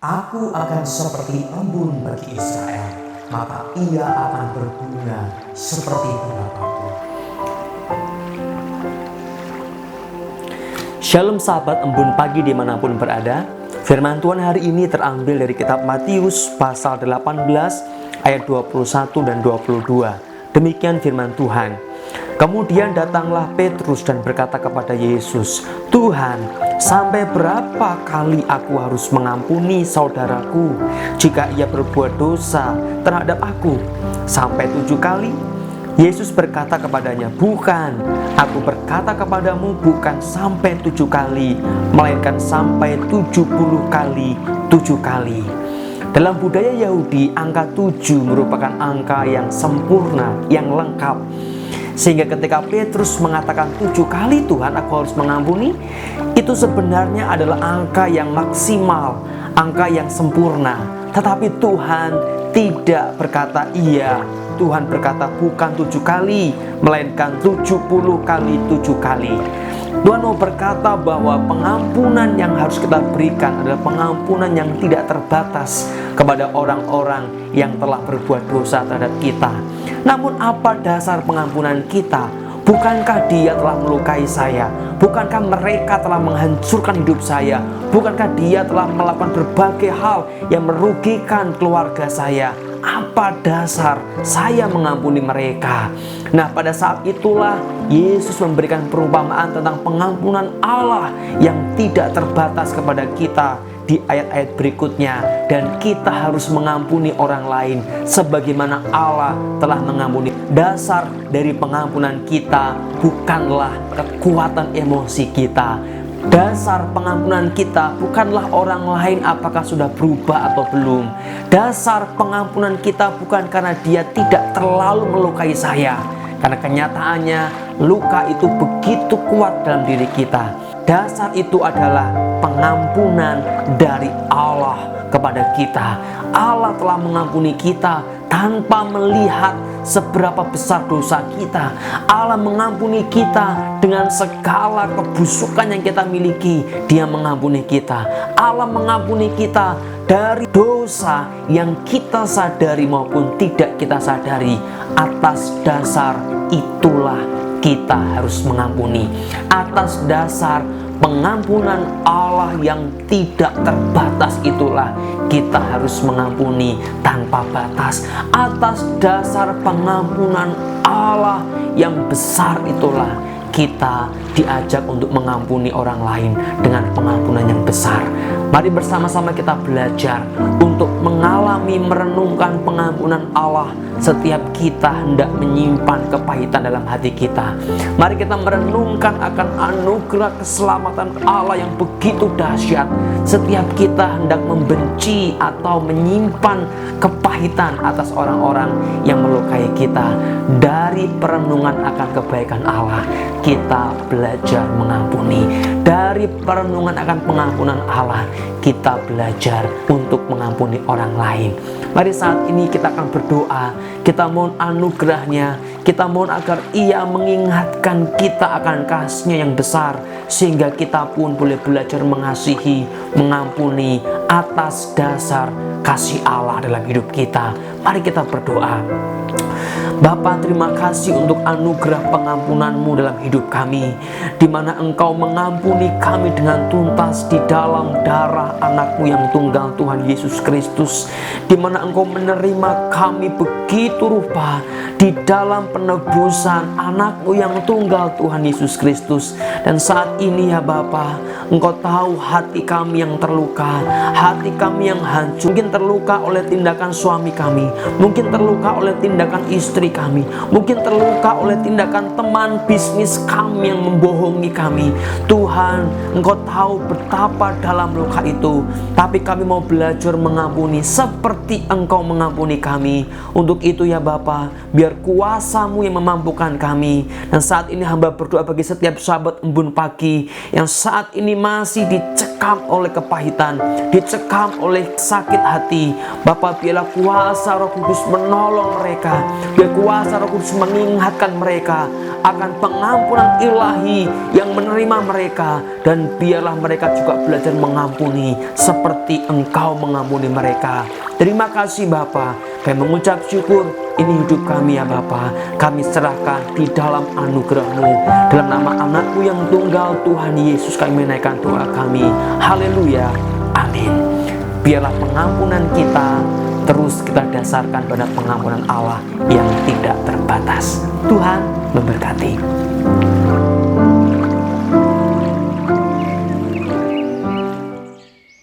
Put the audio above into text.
Aku akan seperti embun bagi Israel, maka ia akan berbunga seperti bunga batu. Shalom sahabat embun pagi dimanapun berada. Firman Tuhan hari ini terambil dari kitab Matius pasal 18 ayat 21 dan 22. Demikian firman Tuhan. Kemudian datanglah Petrus dan berkata kepada Yesus, "Tuhan, sampai berapa kali aku harus mengampuni saudaraku jika ia berbuat dosa terhadap aku? Sampai 7 kali?" Yesus berkata kepadanya, "Bukan, aku berkata kepadamu bukan sampai 7 kali, melainkan sampai 70 kali 7 kali." Dalam budaya Yahudi, angka 7 merupakan angka yang sempurna, yang lengkap. Sehingga ketika Petrus mengatakan 7 kali Tuhan aku harus mengampuni, itu sebenarnya adalah angka yang maksimal, angka yang sempurna. Tetapi Tuhan tidak berkata iya. Tuhan berkata bukan 7 kali, melainkan 70 kali 7 kali. Tuhan mau berkata bahwa pengampunan yang harus kita berikan adalah pengampunan yang tidak terbatas kepada orang-orang yang telah berbuat dosa terhadap kita. Namun apa dasar pengampunan kita? Bukankah dia telah melukai saya? Bukankah mereka telah menghancurkan hidup saya? Bukankah dia telah melakukan berbagai hal yang merugikan keluarga saya? Apa dasar saya mengampuni mereka? Nah, pada saat itulah Yesus memberikan perumpamaan tentang pengampunan Allah yang tidak terbatas kepada kita di ayat-ayat berikutnya, dan kita harus mengampuni orang lain sebagaimana Allah telah mengampuni. Dasar dari pengampunan kita bukanlah kekuatan emosi kita. Dasar pengampunan kita bukanlah orang lain apakah sudah berubah atau belum. Dasar pengampunan kita bukan karena dia tidak terlalu melukai saya, karena kenyataannya luka itu begitu kuat dalam diri kita. Dasar itu adalah pengampunan dari Allah kepada kita. Allah telah mengampuni kita tanpa melihat seberapa besar dosa kita. Allah mengampuni kita dengan segala kebusukan yang kita miliki. Dia mengampuni kita. Allah mengampuni kita dari dosa yang kita sadari maupun tidak kita sadari. Atas dasar itulah kita harus mengampuni. Atas dasar pengampunan Allah yang tidak terbatas itulah kita harus mengampuni tanpa batas. Atas dasar pengampunan Allah yang besar itulah kita diajak untuk mengampuni orang lain dengan pengampunan yang besar. Mari bersama-sama kita belajar untuk mengalami, merenungkan pengampunan Allah setiap kita hendak menyimpan kepahitan dalam hati kita. Mari kita merenungkan akan anugerah keselamatan Allah yang begitu dahsyat. Setiap kita hendak membenci atau menyimpan kepahitan atas orang-orang yang melukai kita. Dari perenungan akan kebaikan Allah, kita belajar mengampuni. Dari perenungan akan pengampunan Allah, kita belajar untuk mengampuni orang lain. Mari saat ini kita akan berdoa. Kita mohon anugerahnya. Kita mohon agar Ia mengingatkan kita akan kasih-Nya yang besar, sehingga kita pun boleh belajar mengasihi, mengampuni atas dasar kasih Allah dalam hidup kita. Mari kita berdoa. Bapa, terima kasih untuk anugerah pengampunan-Mu dalam hidup kami, di mana Engkau mengampuni kami dengan tuntas di dalam darah anak-Mu yang tunggal, Tuhan Yesus Kristus, di mana Engkau menerima kami begitu rupa di dalam penebusan anak-Mu yang tunggal, Tuhan Yesus Kristus. Dan saat ini ya Bapa, Engkau tahu hati kami yang terluka, hati kami yang hancur, mungkin terluka oleh tindakan suami kami, mungkin terluka oleh tindakan istri kami, mungkin terluka oleh tindakan teman bisnis kami yang membohongi kami. Tuhan, Engkau tahu betapa dalam luka itu, tapi kami mau belajar mengampuni seperti Engkau mengampuni kami. Untuk itu ya Bapa, biar kuasa-Mu yang memampukan kami. Dan saat ini hamba berdoa bagi setiap sahabat embun pagi yang saat ini masih dicek dicekam oleh kepahitan, dicekam oleh sakit hati. Bapa, biarlah kuasa Roh Kudus menolong mereka, biar kuasa Roh Kudus mengingatkan mereka akan pengampunan ilahi yang menerima mereka, dan biarlah mereka juga belajar mengampuni seperti Engkau mengampuni mereka. Terima kasih Bapa, kami mengucap syukur. Ini hidup kami ya Bapa, kami serahkan di dalam anugerah-Mu. Dalam nama anakmu yang tunggal Tuhan Yesus kami menaikkan doa kami. Haleluya, amin. Biarlah pengampunan kita terus kita dasarkan pada pengampunan Allah yang tidak terbatas. Tuhan memberkati.